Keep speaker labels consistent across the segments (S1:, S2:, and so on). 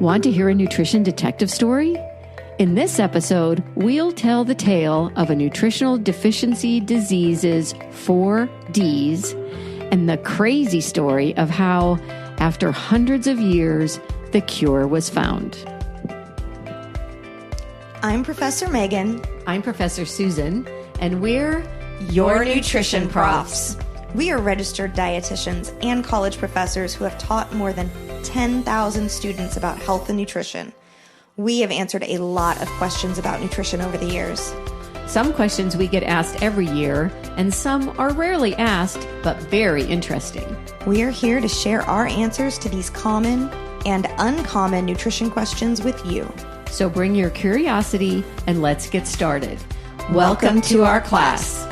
S1: Want to hear a nutrition detective story? In this episode, we'll tell the tale of a nutritional deficiency disease's 4 Ds and the crazy story of how, after hundreds of years, the cure was found.
S2: I'm Professor Megan.
S1: I'm Professor Susan, and we're
S2: your nutrition profs. We are registered dietitians and college professors who have taught more than 10,000 students about health and nutrition. We have answered a lot of questions about nutrition over the years.
S1: Some questions we get asked every year, and some are rarely asked, but very interesting.
S2: We are here to share our answers to these common and uncommon nutrition questions with you.
S1: So bring your curiosity and let's get started. Welcome to our class.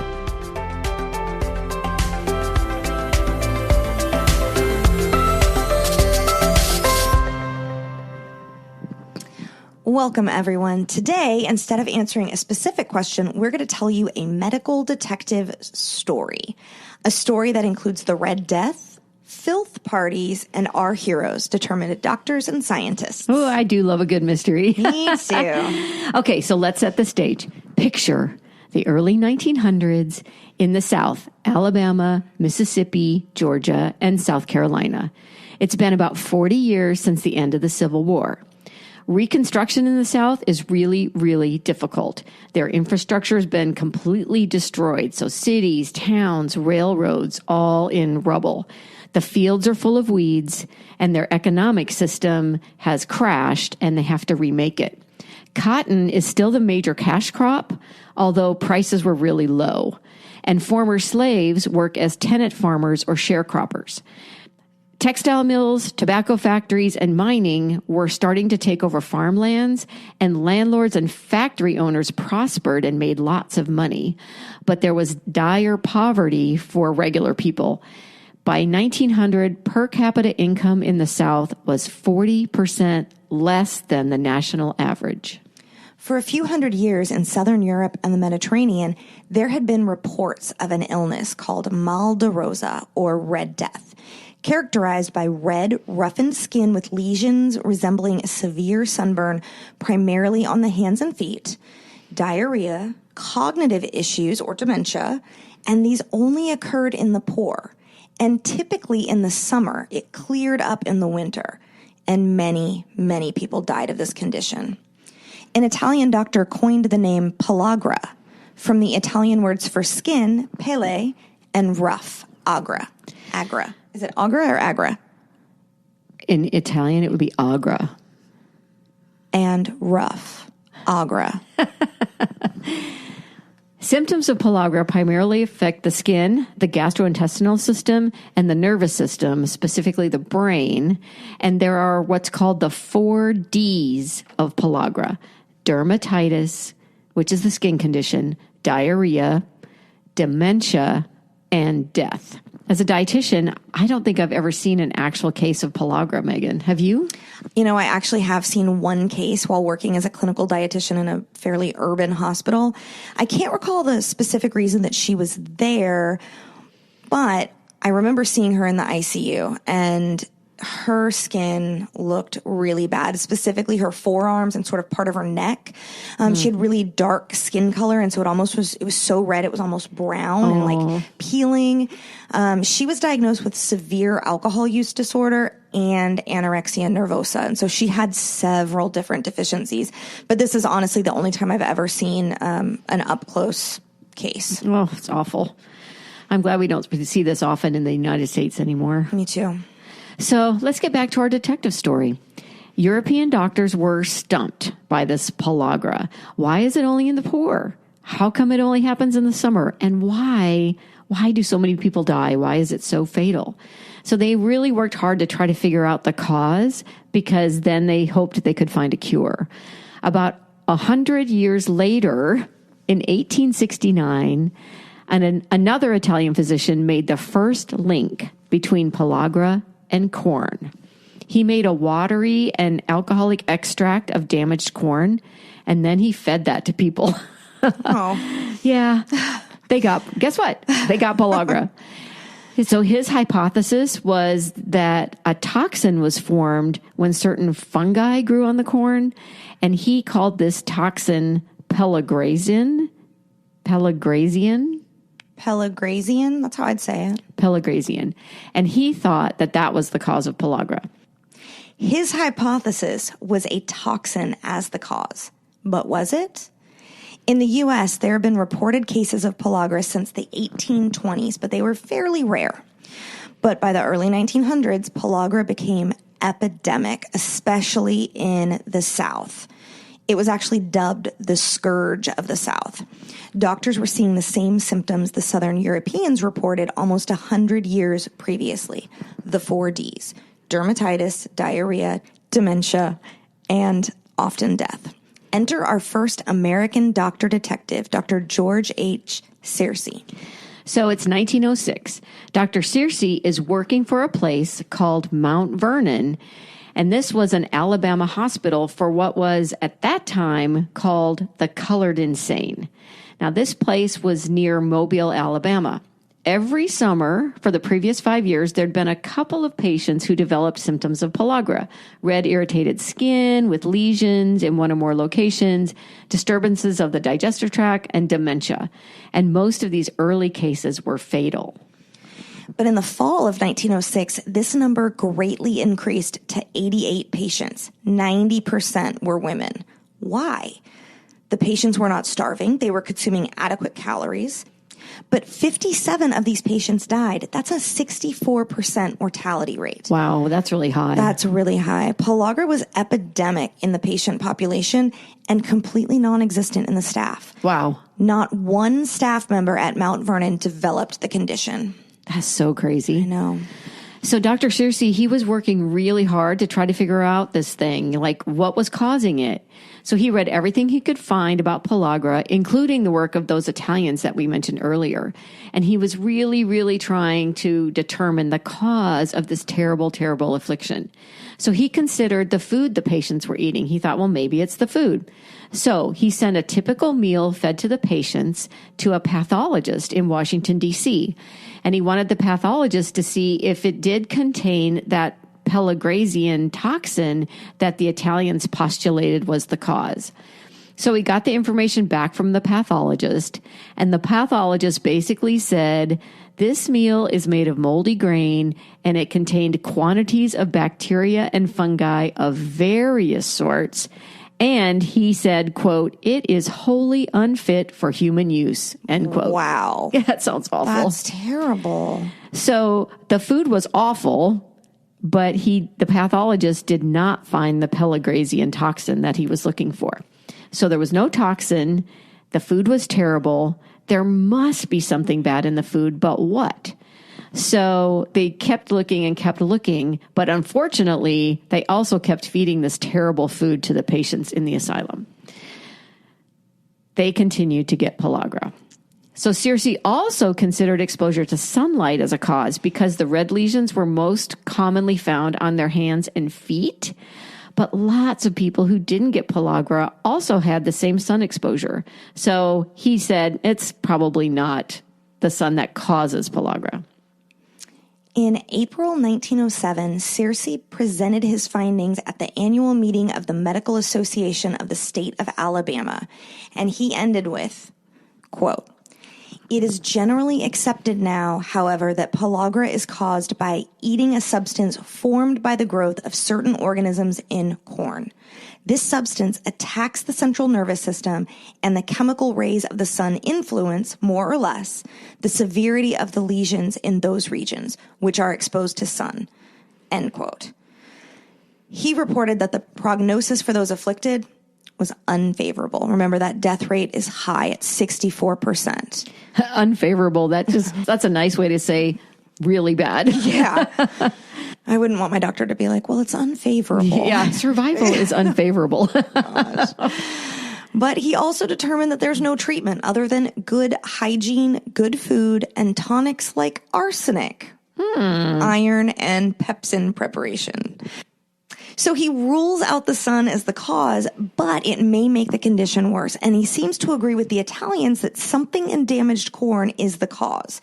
S2: Welcome, everyone. Today, instead of answering a specific question, we're going to tell you a medical detective story. A story that includes the Red Death, filth parties, and our heroes, determined doctors and scientists.
S1: Oh, I do love a good mystery.
S2: Me too.
S1: Okay, so let's set the stage. Picture the early 1900s in the South, Alabama, Mississippi, Georgia, and South Carolina. It's been about 40 years since the end of the Civil War. Reconstruction in the South is really, really difficult. Their infrastructure has been completely destroyed. So cities, towns, railroads, all in rubble. The fields are full of weeds, and their economic system has crashed, and they have to remake it. Cotton is still the major cash crop, although prices were really low. And former slaves work as tenant farmers or sharecroppers. Textile mills, tobacco factories, and mining were starting to take over farmlands, and landlords and factory owners prospered and made lots of money. But there was dire poverty for regular people. By 1900, per capita income in the South was 40% less than the national average.
S2: For a few hundred years in Southern Europe and the Mediterranean, there had been reports of an illness called mal de rosa, or Red Death, characterized by red, roughened skin with lesions resembling a severe sunburn, primarily on the hands and feet, diarrhea, cognitive issues or dementia, and these only occurred in the poor. And typically in the summer, it cleared up in the winter, and many, many people died of this condition. An Italian doctor coined the name pellagra, from the Italian words for skin, pelle, and rough, agra. Agra. Is it agra or agra?
S1: In Italian, it would be agra.
S2: And rough, agra.
S1: Symptoms of pellagra primarily affect the skin, the gastrointestinal system, and the nervous system, specifically the brain. And there are what's called the 4 Ds of pellagra: dermatitis, which is the skin condition, diarrhea, dementia, and death. As a dietitian, I don't think I've ever seen an actual case of pellagra, Megan. Have you?
S2: You know, I actually have seen one case while working as a clinical dietitian in a fairly urban hospital. I can't recall the specific reason that she was there, but I remember seeing her in the ICU, and her skin looked really bad, specifically her forearms and sort of part of her neck. She had really dark skin color, and so it was so red, it was almost brown and like peeling. She was diagnosed with severe alcohol use disorder and anorexia nervosa. And so she had several different deficiencies. But this is honestly the only time I've ever seen an up-close case.
S1: Well, it's awful. I'm glad we don't see this often in the United States anymore.
S2: Me too.
S1: So let's get back to our detective story. European doctors were stumped by this pellagra. Why is it only in the poor? How come it only happens in the summer? And why do so many people die? Why is it so fatal? So they really worked hard to try to figure out the cause, because then they hoped they could find a cure. About 100 years later, in 1869, another Italian physician made the first link between pellagra and corn. He made a watery and alcoholic extract of damaged corn, and then he fed that to people.
S2: Oh.
S1: Yeah. Guess what? They got pellagra. So his hypothesis was that a toxin was formed when certain fungi grew on the corn, and he called this toxin Pellagrazian. Pellagrazian?
S2: Pellagrazian, that's how I'd say it.
S1: Pellagrazian. And he thought that that was the cause of pellagra.
S2: His hypothesis was a toxin as the cause. But was it? In the U.S., there have been reported cases of pellagra since the 1820s, but they were fairly rare. But by the early 1900s, pellagra became epidemic, especially in the South. It was actually dubbed the scourge of the South. Doctors were seeing the same symptoms the Southern Europeans reported almost 100 years previously. The 4 Ds: dermatitis, diarrhea, dementia, and often death. Enter our first American doctor detective, Dr. George H. Searcy.
S1: So it's 1906. Dr. Searcy is working for a place called Mount Vernon, and this was an Alabama hospital for what was at that time called the Colored Insane. Now, this place was near Mobile, Alabama. Every summer for the previous 5 years, there'd been a couple of patients who developed symptoms of pellagra: red irritated skin with lesions in one or more locations, disturbances of the digestive tract, and dementia. And most of these early cases were fatal.
S2: But in the fall of 1906, this number greatly increased to 88 patients. 90% were women. Why? The patients were not starving. They were consuming adequate calories. But 57 of these patients died. That's a 64% mortality rate.
S1: Wow, that's really high.
S2: That's really high. Pellagra was epidemic in the patient population and completely non-existent in the staff.
S1: Wow.
S2: Not one staff member at Mount Vernon developed the condition.
S1: That's so crazy.
S2: I know.
S1: So Dr. Searcy, he was working really hard to try to figure out this thing, like what was causing it. So he read everything he could find about pellagra, including the work of those Italians that we mentioned earlier. And he was really, really trying to determine the cause of this terrible, terrible affliction. So he considered the food the patients were eating. He thought, well, maybe it's the food. So he sent a typical meal fed to the patients to a pathologist in Washington, D.C., and he wanted the pathologist to see if it did contain that Pellagrazian toxin that the Italians postulated was the cause. So he got the information back from the pathologist, and the pathologist basically said, this meal is made of moldy grain, and it contained quantities of bacteria and fungi of various sorts. And he said, quote, it is wholly unfit for human use, end quote.
S2: Wow.
S1: Yeah, that sounds awful.
S2: That's terrible.
S1: So the food was awful, but the pathologist did not find the Pellagrazian toxin that he was looking for. So there was no toxin. The food was terrible. There must be something bad in the food, but what? So they kept looking, but unfortunately, they also kept feeding this terrible food to the patients in the asylum. They continued to get pellagra. So Searcy also considered exposure to sunlight as a cause because the red lesions were most commonly found on their hands and feet. But lots of people who didn't get pellagra also had the same sun exposure. So he said it's probably not the sun that causes pellagra.
S2: In April 1907, Searcy presented his findings at the annual meeting of the Medical Association of the State of Alabama, and he ended with, quote, it is generally accepted now, however, that pellagra is caused by eating a substance formed by the growth of certain organisms in corn. This substance attacks the central nervous system, and the chemical rays of the sun influence, more or less, the severity of the lesions in those regions which are exposed to sun, end quote. He reported that the prognosis for those afflicted was unfavorable. Remember, that death rate is high at 64%.
S1: Unfavorable. That's a nice way to say really bad.
S2: Yeah. I wouldn't want my doctor to be like, well, it's unfavorable.
S1: Yeah, survival is unfavorable.
S2: But he also determined that there's no treatment other than good hygiene, good food, and tonics like arsenic, iron, and pepsin preparation. So he rules out the sun as the cause, but it may make the condition worse. And he seems to agree with the Italians that something in damaged corn is the cause.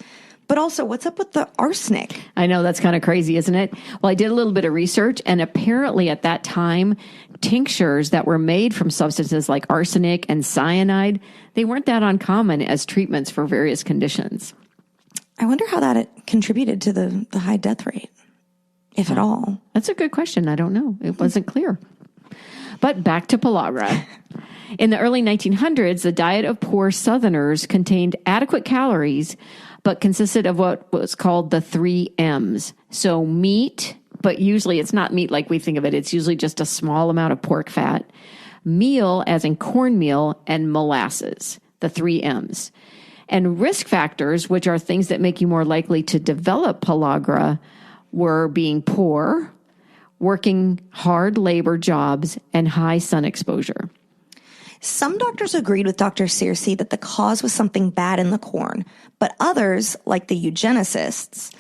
S2: But also, what's up with the arsenic?
S1: I know, that's kind of crazy, isn't it? Well, I did a little bit of research, and apparently at that time, tinctures that were made from substances like arsenic and cyanide, they weren't that uncommon as treatments for various conditions.
S2: I wonder how that contributed to the high death rate, if at all.
S1: That's a good question. I don't know. It wasn't clear. But back to pellagra. In the early 1900s, the diet of poor Southerners contained adequate calories, but consisted of what was called the 3 M's. So meat, but usually it's not meat like we think of it. It's usually just a small amount of pork fat. Meal, as in cornmeal, and molasses, the 3 M's. And risk factors, which are things that make you more likely to develop pellagra, were being poor, working hard labor jobs, and high sun exposure.
S2: Some doctors agreed with Dr. Searcy that the cause was something bad in the corn, but others, like the eugenicists,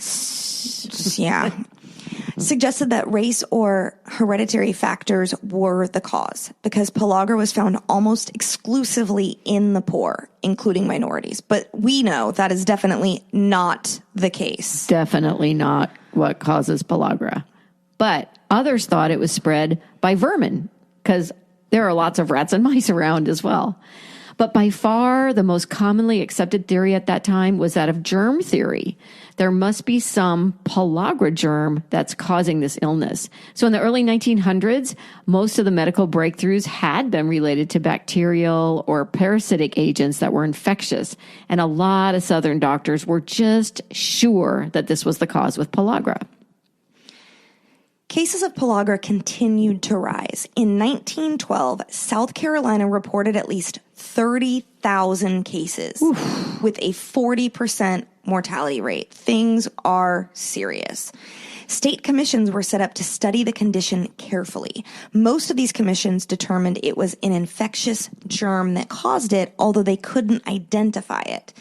S2: suggested that race or hereditary factors were the cause, because pellagra was found almost exclusively in the poor, including minorities. But we know that is definitely not the case.
S1: Definitely not what causes pellagra. But others thought it was spread by vermin, because there are lots of rats and mice around as well. But by far, the most commonly accepted theory at that time was that of germ theory. There must be some pellagra germ that's causing this illness. So in the early 1900s, most of the medical breakthroughs had been related to bacterial or parasitic agents that were infectious. And a lot of Southern doctors were just sure that this was the cause with pellagra.
S2: Cases of pellagra continued to rise. In 1912, South Carolina reported at least 30,000 cases with a 40% mortality rate. Things are serious. State commissions were set up to study the condition carefully. Most of these commissions determined it was an infectious germ that caused it, although they couldn't identify it.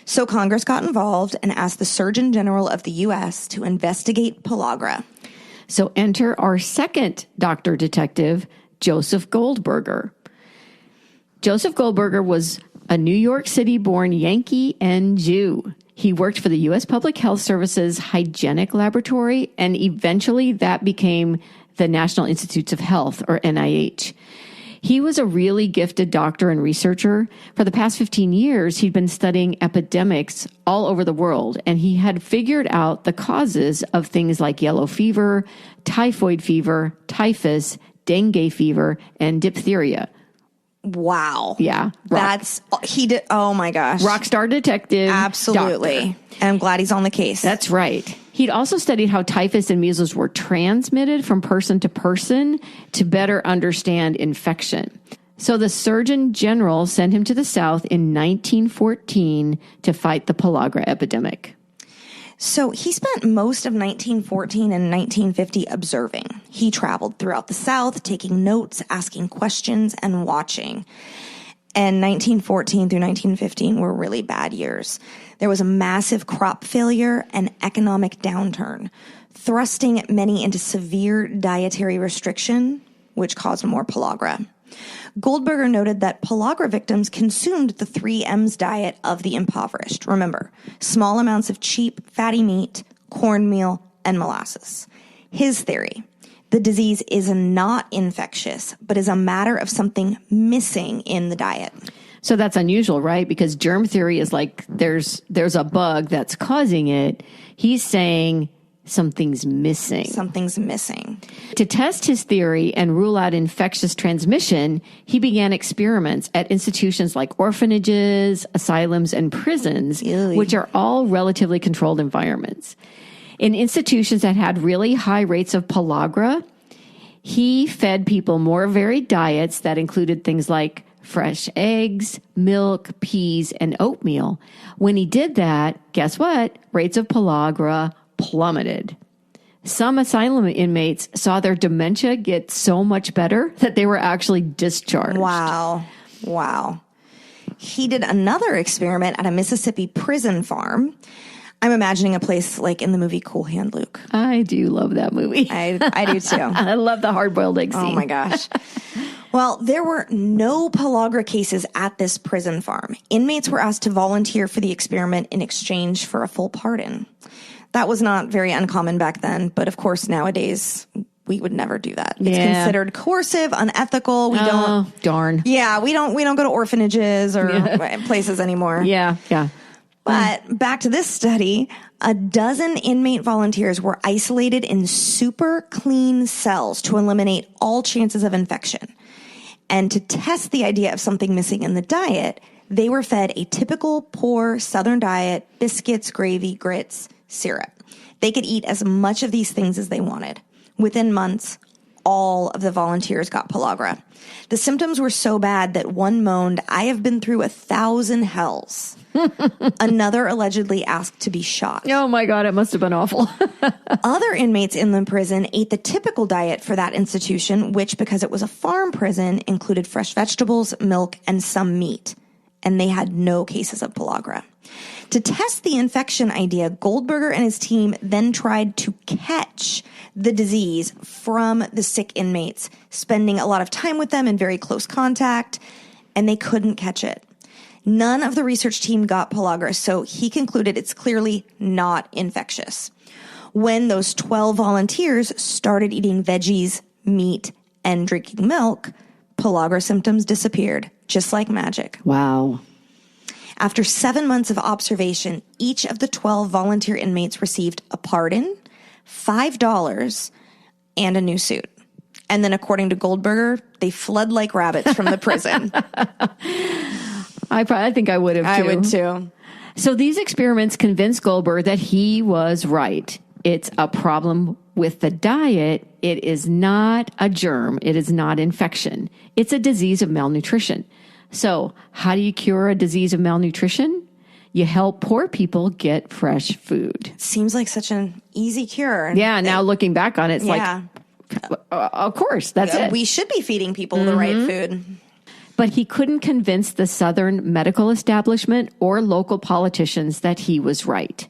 S2: So Congress got involved and asked the Surgeon General of the U.S. to investigate pellagra.
S1: So enter our second doctor detective, Joseph Goldberger. Joseph Goldberger was a New York City-born Yankee and Jew. He worked for the U.S. Public Health Service's Hygienic Laboratory, and eventually that became the National Institutes of Health, or NIH. He was a really gifted doctor and researcher. For the past 15 years, he'd been studying epidemics all over the world, and he had figured out the causes of things like yellow fever, typhoid fever, typhus, dengue fever, and diphtheria.
S2: Wow.
S1: Yeah.
S2: Oh my gosh.
S1: Rock star detective.
S2: Absolutely.
S1: Doctor.
S2: And I'm glad he's on the case.
S1: That's right. He'd also studied how typhus and measles were transmitted from person to person to better understand infection. So the Surgeon General sent him to the South in 1914 to fight the pellagra epidemic.
S2: So he spent most of 1914 and 1950 observing. He traveled throughout the South, taking notes, asking questions, and watching. And 1914 through 1915 were really bad years. There was a massive crop failure and economic downturn, thrusting many into severe dietary restriction, which caused more pellagra. Goldberger noted that pellagra victims consumed the 3 M's diet of the impoverished. Remember, small amounts of cheap, fatty meat, cornmeal, and molasses. His theory: the disease is not infectious, but is a matter of something missing in the diet.
S1: So that's unusual, right? Because germ theory is like there's a bug that's causing it. He's saying something's missing.
S2: Something's missing.
S1: To test his theory and rule out infectious transmission, he began experiments at institutions like orphanages, asylums, and prisons, which are all relatively controlled environments. In institutions that had really high rates of pellagra, he fed people more varied diets that included things like fresh eggs, milk, peas, and oatmeal. When he did that, guess what? Rates of pellagra plummeted. Some asylum inmates saw their dementia get so much better that they were actually discharged.
S2: Wow. He did another experiment at a Mississippi prison farm. I'm imagining a place like in the movie Cool Hand Luke.
S1: I do love that movie.
S2: I do too.
S1: I love the hard-boiled egg scene.
S2: Oh my gosh. Well, there were no pellagra cases at this prison farm. Inmates were asked to volunteer for the experiment in exchange for a full pardon. That was not very uncommon back then, but of course nowadays we would never do that. It's considered coercive, unethical. We don't.
S1: Darn.
S2: Yeah, we don't go to orphanages or places anymore.
S1: Yeah.
S2: But back to this study, a dozen inmate volunteers were isolated in super clean cells to eliminate all chances of infection. And to test the idea of something missing in the diet, they were fed a typical poor Southern diet: biscuits, gravy, grits, syrup. They could eat as much of these things as they wanted. Within months, all of the volunteers got pellagra. The symptoms were so bad that one moaned, "I have been through 1,000 hells." Another allegedly asked to be shot.
S1: Oh my God, it must have been awful.
S2: Other inmates in the prison ate the typical diet for that institution, which, because it was a farm prison, included fresh vegetables, milk, and some meat. And they had no cases of pellagra. To test the infection idea, Goldberger and his team then tried to catch the disease from the sick inmates, spending a lot of time with them in very close contact, and they couldn't catch it. None of the research team got pellagra, so he concluded it's clearly not infectious. When those 12 volunteers started eating veggies, meat, and drinking milk, pellagra symptoms disappeared, just like magic.
S1: Wow.
S2: After 7 months of observation, each of the 12 volunteer inmates received a pardon, $5, and a new suit. And then, according to Goldberger, they fled like rabbits from the prison.
S1: I think I would have, too.
S2: I would, too.
S1: So these experiments convinced Goldberger that he was right. It's a problem with the diet. It is not a germ. It is not infection. It's a disease of malnutrition. So how do you cure a disease of malnutrition? You help poor people get fresh food.
S2: Seems like such an easy cure.
S1: Yeah, now looking back on it, it's like, of course, that's it.
S2: We should be feeding people the right food.
S1: But he couldn't convince the Southern medical establishment or local politicians that he was right.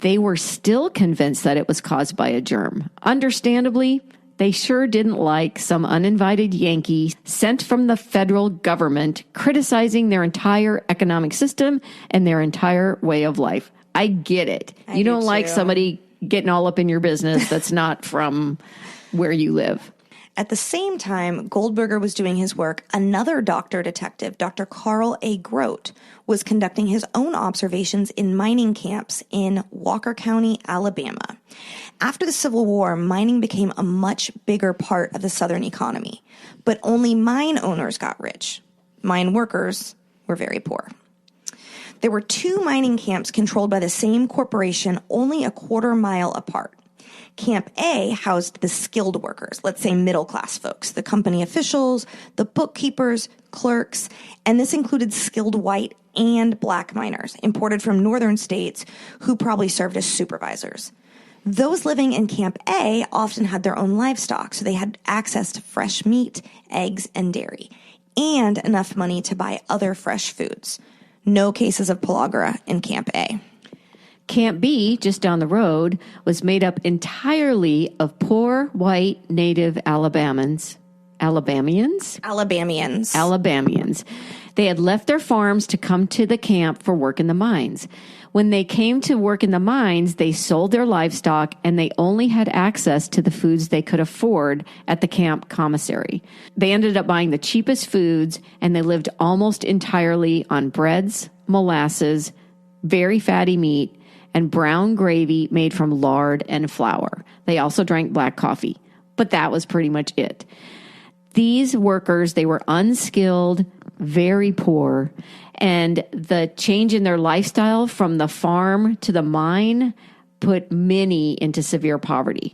S1: They were still convinced that it was caused by a germ. Understandably, they sure didn't like some uninvited Yankee sent from the federal government criticizing their entire economic system and their entire way of life. I get it. You don't like somebody getting all up in your business that's not from where you live.
S2: At the same time Goldberger was doing his work, another doctor detective, Dr. Carl A. Grote, was conducting his own observations in mining camps in Walker County, Alabama. After the Civil War, mining became a much bigger part of the Southern economy, but only mine owners got rich. Mine workers were very poor. There were 2 mining camps controlled by the same corporation, only a quarter-mile apart. Camp A housed the skilled workers, let's say middle-class folks, the company officials, the bookkeepers, clerks, and this included skilled white and black miners imported from northern states who probably served as supervisors. Those living in Camp A often had their own livestock, so they had access to fresh meat, eggs, and dairy, and enough money to buy other fresh foods. No cases of pellagra in Camp A.
S1: Camp B, just down the road, was made up entirely of poor, white, native Alabamians. They had left their farms to come to the camp for work in the mines. When they came to work in the mines, they sold their livestock and they only had access to the foods they could afford at the camp commissary. They ended up buying the cheapest foods and they lived almost entirely on breads, molasses, very fatty meat, and brown gravy made from lard and flour. They also drank black coffee, but that was pretty much it. These workers, they were unskilled, very poor, and the change in their lifestyle from the farm to the mine put many into severe poverty.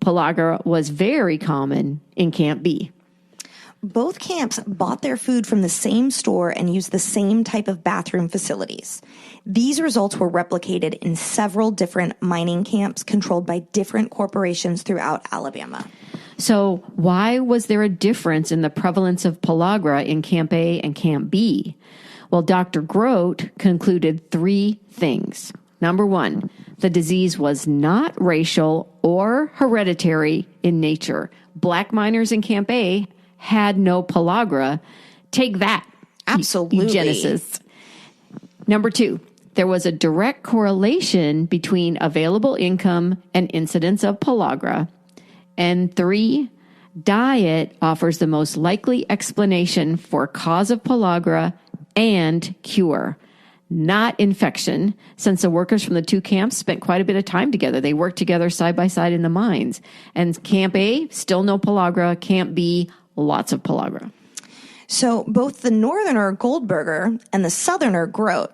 S1: Pellagra was very common in Camp B.
S2: Both camps bought their food from the same store and used the same type of bathroom facilities. These results were replicated in several different mining camps controlled by different corporations throughout Alabama.
S1: So why was there a difference in the prevalence of pellagra in Camp A and Camp B? Well, Dr. Grote concluded 3 things. Number 1, the disease was not racial or hereditary in nature. Black miners in Camp A had no pellagra. Take that.
S2: Absolutely.
S1: Eugenicists. Number 2, there was a direct correlation between available income and incidence of pellagra. And 3, diet offers the most likely explanation for cause of pellagra and cure, not infection, since the workers from the 2 camps spent quite a bit of time together. They worked together side by side in the mines. And Camp A, still no pellagra. Camp B, lots of pellagra.
S2: So both the northerner Goldberger and the southerner Grote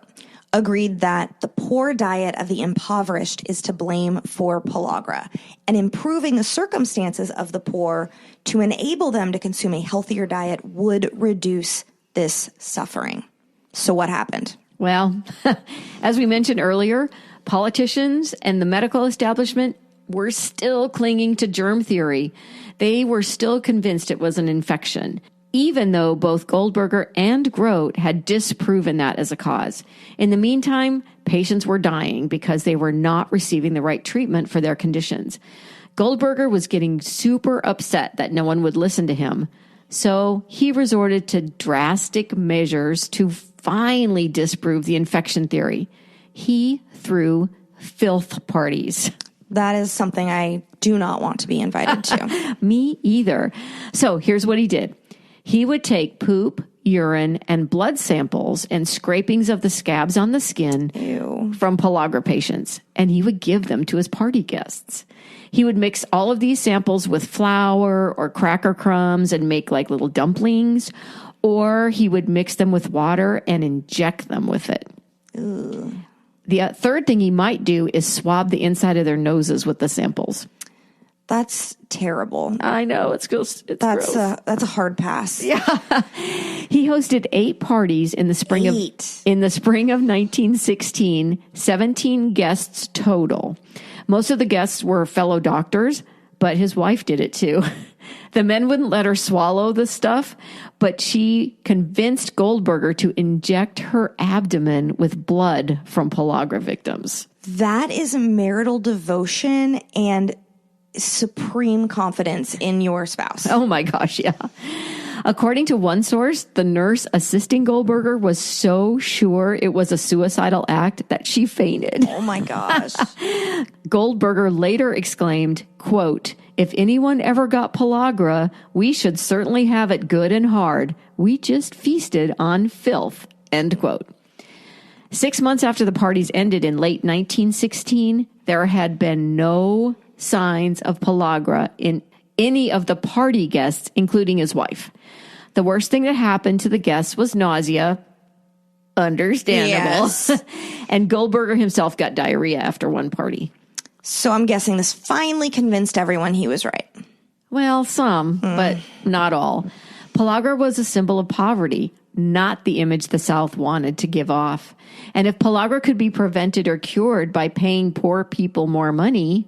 S2: agreed that the poor diet of the impoverished is to blame for pellagra, and improving the circumstances of the poor to enable them to consume a healthier diet would reduce this suffering. So what happened?
S1: Well, as we mentioned earlier, politicians and the medical establishment were still clinging to germ theory. They were still convinced it was an infection, even though both Goldberger and Grote had disproven that as a cause. In the meantime, patients were dying because they were not receiving the right treatment for their conditions. Goldberger was getting super upset that no one would listen to him, so he resorted to drastic measures to finally disprove the infection theory. He threw filth parties.
S2: That is something I do not want to be invited to.
S1: Me either. So here's what he did. He would take poop, urine, and blood samples and scrapings of the scabs on the skin from pellagra patients, and he would give them to his party guests. He would mix all of these samples with flour or cracker crumbs and make like little dumplings, or he would mix them with water and inject them with it.
S2: Ooh.
S1: The third thing he might do is swab the inside of their noses with the samples.
S2: That's terrible.
S1: I know, it's gross.
S2: That's a hard pass.
S1: Yeah. He hosted 8 parties in the spring of 1916, 17 guests total. Most of the guests were fellow doctors, but his wife did it too. The men wouldn't let her swallow the stuff, but she convinced Goldberger to inject her abdomen with blood from pellagra victims.
S2: That is marital devotion and supreme confidence in your spouse.
S1: Oh my gosh, yeah. According to one source, the nurse assisting Goldberger was so sure it was a suicidal act that she fainted.
S2: Oh my gosh.
S1: Goldberger later exclaimed, quote, "If anyone ever got pellagra, we should certainly have it good and hard. We just feasted on filth," end quote. 6 months after the parties ended in late 1916, there had been no signs of pellagra in any of the party guests, including his wife. The worst thing that happened to the guests was nausea. Understandable.
S2: Yes.
S1: And Goldberger himself got diarrhea after one party.
S2: So I'm guessing this finally convinced everyone he was right.
S1: Well, some, but not all. Pellagra was a symbol of poverty, not the image the South wanted to give off. And if pellagra could be prevented or cured by paying poor people more money,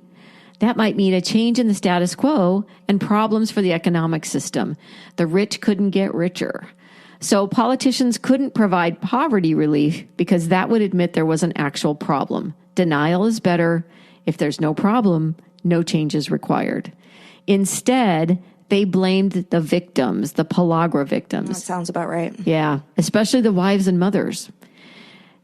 S1: that might mean a change in the status quo and problems for the economic system. The rich couldn't get richer. So politicians couldn't provide poverty relief because that would admit there was an actual problem. Denial is better. If there's no problem, no change is required. Instead, they blamed the victims, the pellagra victims.
S2: That sounds about right.
S1: Yeah, especially the wives and mothers.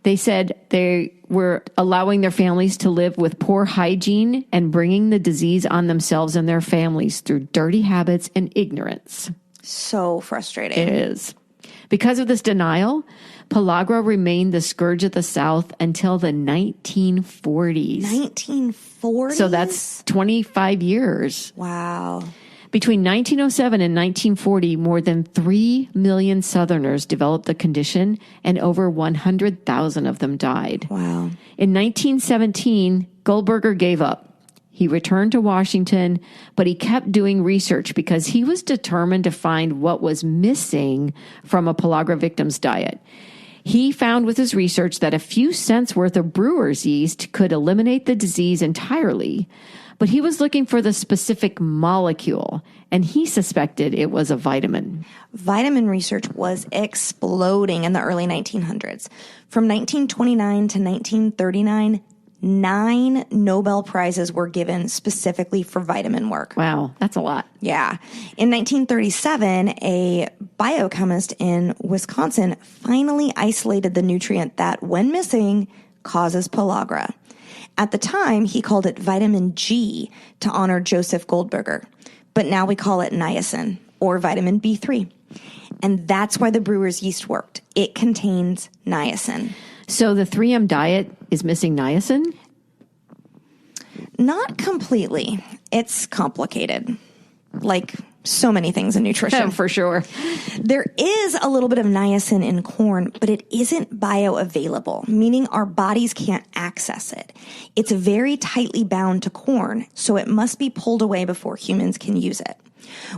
S1: They said they were allowing their families to live with poor hygiene and bringing the disease on themselves and their families through dirty habits and ignorance.
S2: So frustrating.
S1: It is. Because of this denial, pellagra remained the scourge of the South until the 1940s.
S2: 1940s?
S1: So that's 25 years.
S2: Wow.
S1: Between 1907 and 1940, more than 3 million Southerners developed the condition, and over 100,000 of them died.
S2: Wow.
S1: In 1917, Goldberger gave up. He returned to Washington, but he kept doing research because he was determined to find what was missing from a pellagra victim's diet. He found with his research that a few cents worth of brewer's yeast could eliminate the disease entirely, but he was looking for the specific molecule, and he suspected it was a vitamin.
S2: Vitamin research was exploding in the early 1900s. From 1929 to 1939, 9 Nobel Prizes were given specifically for vitamin work.
S1: Wow, that's a lot.
S2: Yeah. In 1937, a biochemist in Wisconsin finally isolated the nutrient that, when missing, causes pellagra. At the time, he called it vitamin G to honor Joseph Goldberger. But now we call it niacin, or vitamin B3. And that's why the brewer's yeast worked. It contains niacin.
S1: So the 3M diet is missing niacin?
S2: Not completely. It's complicated, like so many things in nutrition.
S1: For sure.
S2: There is a little bit of niacin in corn, but it isn't bioavailable, meaning our bodies can't access it. It's very tightly bound to corn, so it must be pulled away before humans can use it.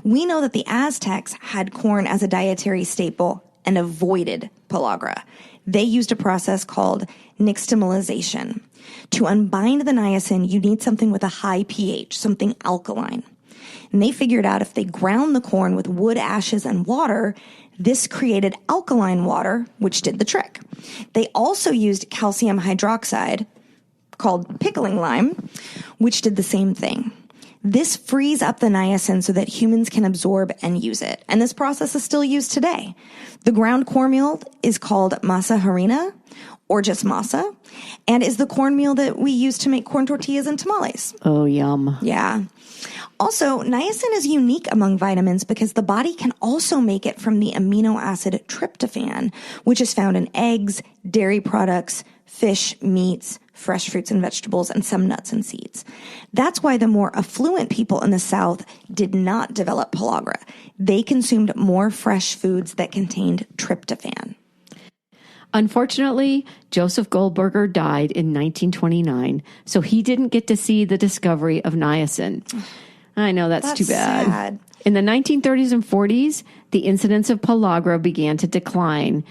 S2: We know that the Aztecs had corn as a dietary staple and avoided pellagra. They used a process called nixtamalization. To unbind the niacin, you need something with a high pH, something alkaline. And they figured out if they ground the corn with wood ashes and water, this created alkaline water, which did the trick. They also used calcium hydroxide, called pickling lime, which did the same thing. This frees up the niacin so that humans can absorb and use it. And this process is still used today. The ground cornmeal is called masa harina, or just masa, and is the cornmeal that we use to make corn tortillas and tamales.
S1: Oh, yum.
S2: Yeah. Also, niacin is unique among vitamins because the body can also make it from the amino acid tryptophan, which is found in eggs, dairy products, fish, meats, fresh fruits and vegetables, and some nuts and seeds. That's why the more affluent people in the South did not develop pellagra. They consumed more fresh foods that contained tryptophan.
S1: Unfortunately, Joseph Goldberger died in 1929, so he didn't get to see the discovery of niacin. I know, that's too bad.
S2: Sad.
S1: In the 1930s and 40s, the incidence of pellagra began to decline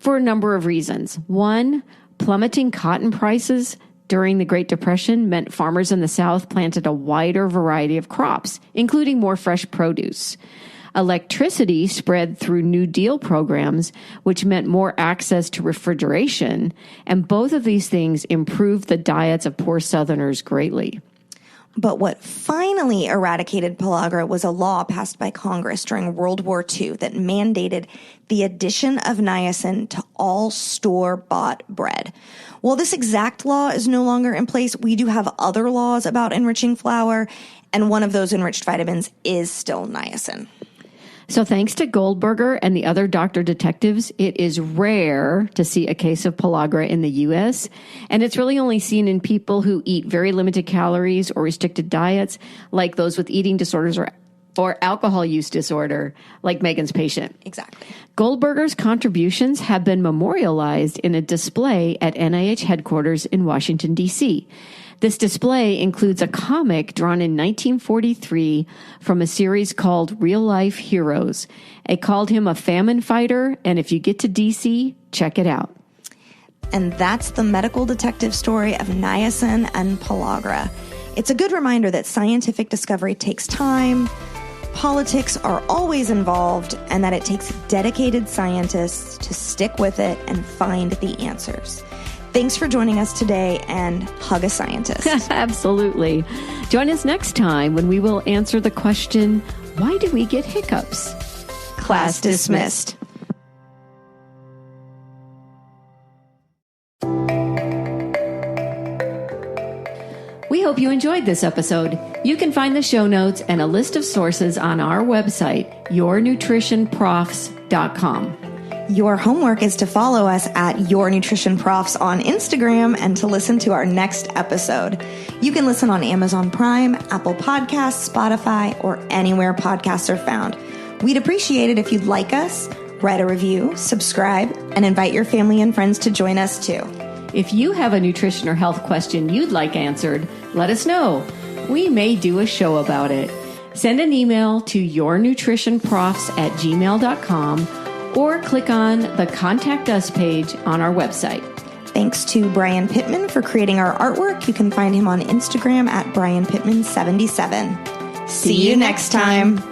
S1: for a number of reasons. One, plummeting cotton prices during the Great Depression meant farmers in the South planted a wider variety of crops, including more fresh produce. Electricity spread through New Deal programs, which meant more access to refrigeration, and both of these things improved the diets of poor Southerners greatly.
S2: But what finally eradicated pellagra was a law passed by Congress during World War II that mandated the addition of niacin to all store-bought bread. While this exact law is no longer in place, we do have other laws about enriching flour, and one of those enriched vitamins is still niacin.
S1: So thanks to Goldberger and the other doctor detectives, it is rare to see a case of pellagra in the U.S., and it's really only seen in people who eat very limited calories or restricted diets, like those with eating disorders or alcohol use disorder, like Megan's patient.
S2: Exactly.
S1: Goldberger's contributions have been memorialized in a display at NIH headquarters in Washington, D.C. This display includes a comic drawn in 1943 from a series called Real Life Heroes. It called him a famine fighter, and if you get to D.C., check it out.
S2: And that's the medical detective story of niacin and pellagra. It's a good reminder that scientific discovery takes time, politics are always involved, and that it takes dedicated scientists to stick with it and find the answers. Thanks for joining us today, and hug a scientist.
S1: Absolutely. Join us next time when we will answer the question, why do we get hiccups?
S2: Class dismissed.
S1: We hope you enjoyed this episode. You can find the show notes and a list of sources on our website, yournutritionprofs.com.
S2: Your homework is to follow us at Your Nutrition Profs on Instagram and to listen to our next episode. You can listen on Amazon Prime, Apple Podcasts, Spotify, or anywhere podcasts are found. We'd appreciate it if you'd like us, write a review, subscribe, and invite your family and friends to join us too.
S1: If you have a nutrition or health question you'd like answered, let us know. We may do a show about it. Send an email to yournutritionprofs@gmail.com or click on the Contact Us page on our website.
S2: Thanks to Brian Pittman for creating our artwork. You can find him on Instagram at BrianPittman77. See you next time.